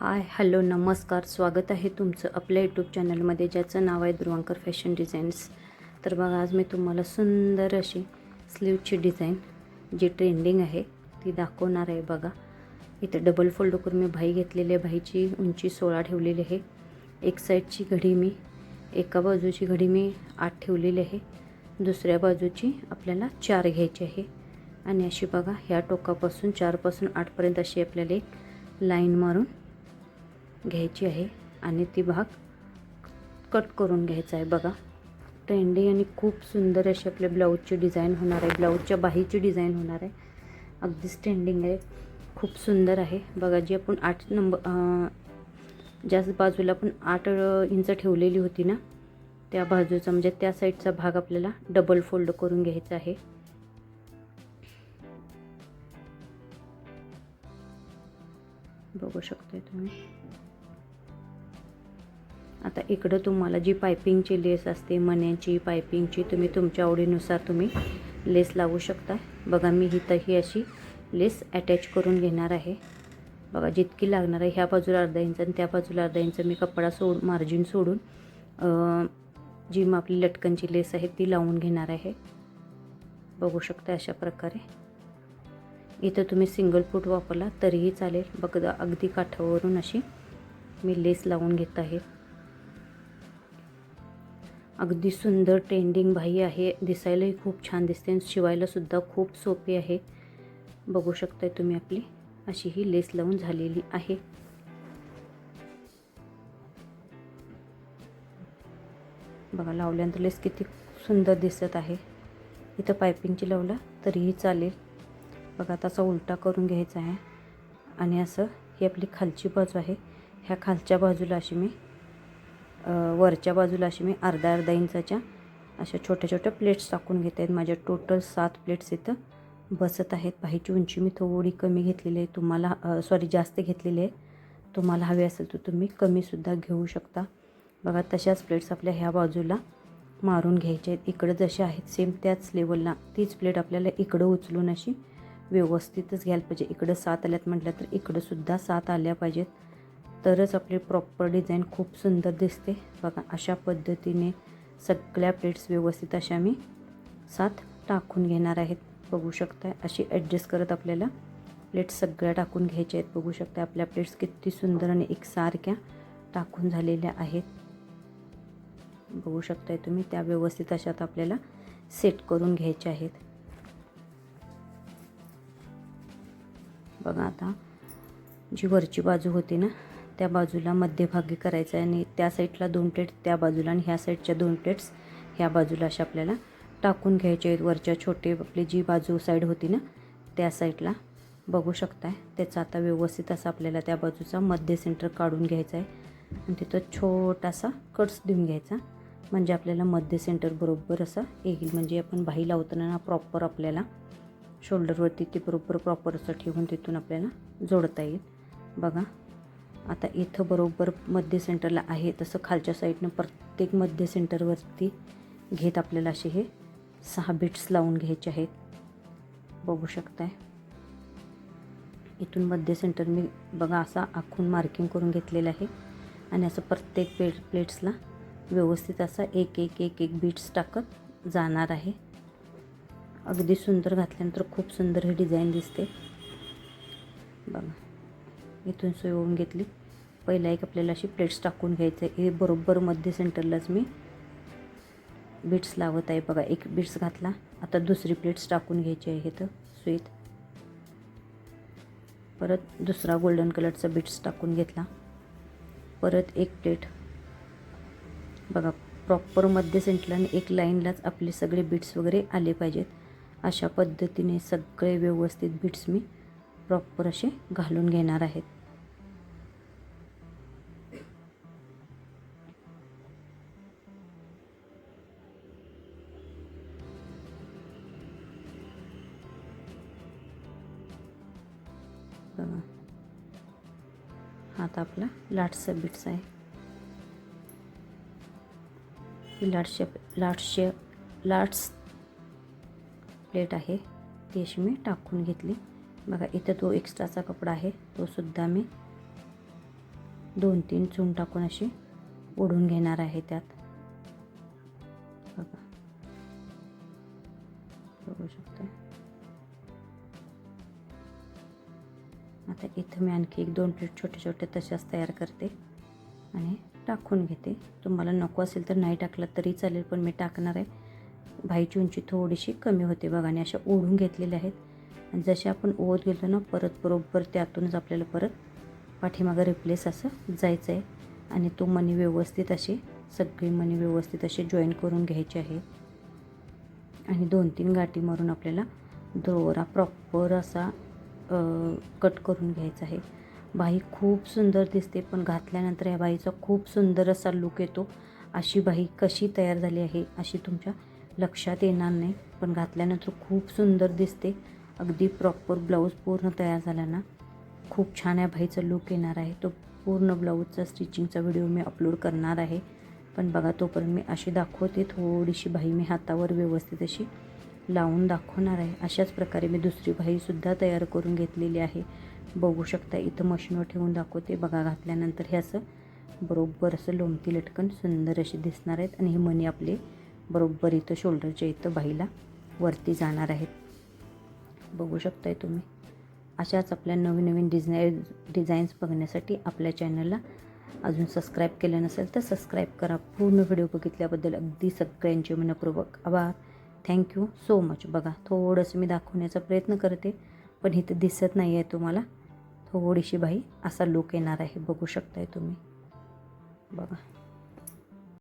Hi hello नमस्कार, स्वागत आहे तुमचं आपल्या यूट्यूब चॅनलमध्ये ज्याचं नाव आहे ध्रुवांकर फॅशन डिझाईन्स. तर बघा, आज मी तुम्हाला सुंदर अशी स्लीवची डिझाईन जी ट्रेंडिंग आहे ती दाखवणार आहे. बघा, इथं डबल फोल्ड करून मी बाही घेतलेली आहे. बाहीची उंची 16 ठेवलेली आहे. एक साईडची घडी मी एका बाजूची घडी मी 8 ठेवलेली आहे. दुसऱ्या बाजूची आपल्याला 4 घ्यायची आहे. आणि अशी बघा, ह्या टोकापासून 4 पासून 8 पर्यंत अशी आपल्याला एक लाईन मारून घ्यायची आहे आणि ती भाग कट करून घ्यायचा आहे. बघा, ट्रेंडी आणि खूप सुंदर अशी आपल्या ब्लाऊजची डिझाईन होणार आहे. ब्लाऊजच्या बाहीची डिझाईन होणार आहे. अगदीच ट्रेंडिंग आहे, खूप सुंदर आहे. बघा, जी आपण 8 नंबर ज्या बाजूला आपण 8 इंच ठेवलेली होती ना, त्या बाजूचा म्हणजे त्या साईडचा भाग आपल्याला डबल फोल्ड करून घ्यायचा आहे. बघू शकताय तुम्ही. आता इकडं तुम्हाला जी पायपिंगची लेस असते, मण्याची पायपिंगची, तुम्ही तुमच्या आवडीनुसार तुम्ही लेस लावू शकता. बघा, मी ही अशी लेस अटॅच करून घेणार आहे. बघा, जितकी लागणार आहे ह्या बाजूला अर्धा इंच आणि त्या बाजूला अर्धा इंच मी कपडा मार्जिन सोडून जी मग आपली लटकनची लेस आहे ती लावून घेणार आहे. बघू शकता अशा प्रकारे. इथं तुम्ही सिंगल फूट वापरला तरीही चालेल. बघा, अगदी काठावरून अशी मी लेस लावून घेत आहे. अगदी सुंदर ट्रेंडिंग बाही आहे. दिसायलाही खूप छान दिसते आणि शिवायलासुद्धा खूप सोपी आहे. बघू शकताय तुम्ही, आपली अशी ही लेस लावून झालेली आहे. बघा, लावल्यानंतर लेस किती सुंदर दिसत आहे. इथं पायपिंगची लावला तरीही चालेल. बघा, तसा उलटा करून घ्यायचा आहे आणि असं ही आपली खालची बाजू आहे. ह्या खालच्या बाजूला अशी मी वरच्या बाजूला अशी मी अर्धा इंचाच्या अशा छोट्या छोट्या प्लेट्स टाकून घेत आहेत. माझ्या टोटल 7 प्लेट्स इथं बसत आहेत. बाहीची उंची मी थोडी कमी घेतलेली आहे. तुम्हाला जास्त घेतलेली आहे. तुम्हाला हवे असेल तर तुम्ही कमीसुद्धा घेऊ शकता. बघा, तशाच प्लेट्स आपल्या ह्या बाजूला मारून घ्यायच्या आहेत. इकडं जसे आहेत सेम त्याच लेवलला तीच प्लेट आपल्याला इकडं उचलून अशी व्यवस्थितच घ्यायला पाहिजे. इकडं 7 आल्यात म्हटलं तर इकडंसुद्धा 7 आल्या पाहिजेत, तरच आपली प्रॉपर डिझाईन खूप सुंदर दिसते. बघा, अशा पद्धतीने सगळ्या प्लेट्स व्यवस्थित अशा मी 7 टाकून घेणार आहेत. बघू शकता, अशी ॲडजस्ट करत आपल्याला प्लेट्स सगळ्या टाकून घ्यायच्या आहेत. बघू शकता आपल्या प्लेट्स किती सुंदर आणि एकसारख्या टाकून झालेल्या आहेत. बघू शकताय तुम्ही, त्या व्यवस्थित अशात आपल्याला सेट करून घ्यायच्या आहेत. बघा, आता जी वरची बाजू होती ना, त्या बाजूला मध्यभागी करायचं आहे आणि त्या साईडला 2 प्लेट त्या बाजूला आणि ह्या साईडच्या 2 प्लेट्स ह्या बाजूला अशा आपल्याला टाकून घ्यायचे आहेत. वरच्या छोटे आपली जी बाजू साईड होती ना त्या साईडला. बघू शकताय, त्याचा आता व्यवस्थित असा आपल्याला त्या बाजूचा मध्य सेंटर काढून घ्यायचा आहे आणि तिथं छोटासा कट्स देऊन घ्यायचा, म्हणजे आपल्याला मध्य सेंटर बरोबर असं येईल. म्हणजे आपण बाही लावताना प्रॉपर आपल्याला शोल्डरवरती ती बरोबर प्रॉपर असं ठेवून तिथून आपल्याला जोडता येईल. बघा, आता इथं बरोबर मध्य सेंटरला आहे तसं खालच्या साईडनं प्रत्येक मध्य सेंटरवरती घेत आपल्याला असे हे 6 बिट्स लावून घ्यायचे आहेत. बघू शकताय, इथून मध्य सेंटर मी बघा असा आखून मार्किंग करून घेतलेलं आहे आणि असं प्रत्येक प्लेट्सला व्यवस्थित असा एक बिट्स टाकत जाणार आहे. अगदी सुंदर घातल्यानंतर खूप सुंदर ही डिझाईन दिसते. बघा, इथून सोय होऊन घेतली. पहिला एक आपल्याला अशी प्लेट्स टाकून घ्यायचं आहे. हे बरोबर मध्य सेंटरलाच मी बिट्स लावत आहे. बघा, एक बिट्स घातला. आता दुसरी प्लेट्स टाकून घ्यायची आहे इथं सुईत. परत दुसरा गोल्डन कलरचा बिट्स टाकून घेतला. परत एक प्लेट. बघा, प्रॉपर मध्य सेंटरला आणि एक लाईनलाच आपले सगळे बिट्स वगैरे आले पाहिजेत. अशा पद्धतीने सगळे व्यवस्थित बिट्स मी प्रॉपर असे घालून घेणार आहेत. बघा, हा आता आपला लास्टचा बिट्स आहे. ही लास्ट प्लेट आहे ती अशी मी टाकून घेतली. बघा, इथं तो एक्स्ट्राचा कपडा आहे तो सुद्धा मी 2-3 चून टाकून अशी ओढून घेणार आहे त्यात. बघा, बघू शकता. आता इथं मी आणखी 1-2 प्लेट छोटे छोटे तशाच तयार करते आणि टाकून घेते. तुम्हाला नको असेल तर नाही टाकलं तरी चालेल, पण मी टाकणार आहे. भाईची उंची थोडीशी कमी होते बघा, आणि अशा ओढून घेतलेल्या आहेत. आणि जसे आपण ओढ गेलो ना, परत बरोबर त्यातूनच आपल्याला परत पाठीमागं रिप्लेस असं जायचं आहे. आणि तो मणी व्यवस्थित असे सगळे मणी व्यवस्थित असे जॉईन करून घ्यायचे आहे. आणि 2-3 गाठी मारून आपल्याला दोरा प्रॉपर असा कट करून घ्यायचा आहे. बाही खूप सुंदर दिसते, पण घातल्यानंतर या बाहीचा खूप सुंदर असा लूक येतो. अशी बाही कशी तयार झाली आहे अशी तुमच्या लक्षात येणार नाही, पण घातल्यानंतर खूप सुंदर दिसते. अगदी प्रॉपर ब्लाऊज पूर्ण तयार झाला ना, खूप छान या बाहीचा लूक येणार आहे. तो पूर्ण ब्लाऊजचा स्टिचिंगचा व्हिडिओ मी अपलोड करणार आहे. पण बघा, तोपर्यंत मी अशी दाखवते. थोडीशी बाही मी हातावर व्यवस्थित अशी लावून दाखवणार आहे. अशाच प्रकारे मी दुसरी बाहीसुद्धा तयार करून घेतलेली आहे. बघू शकता, इथं मशीनवर ठेवून दाखवते. बघा, घातल्यानंतर हे असं बरोबर असं लोंबती लटकन सुंदर अशी दिसणार आहेत. आणि हे मणी आपले बरोबर इथं शोल्डरच्या इथं बाहीला वरती जाणार आहेत. बघू शकताय तुम्ही. अशाच आपल्या नवीन नवीन डिझाईन्स बघण्यासाठी आपल्या चॅनलला अजून सबस्क्राईब केलं नसेल तर सबस्क्राईब करा. पूर्ण व्हिडिओ बघितल्याबद्दल अगदी सगळ्यांचे मनपूर्वक आभार. Thank you so much. बघा, थोडंसं मी दाखवण्याचा प्रयत्न करते, पण इथं दिसत नाही आहे तुम्हाला. थोडीशी बाही असा लूक येणार आहे. बघू शकताय तुम्ही. बघा.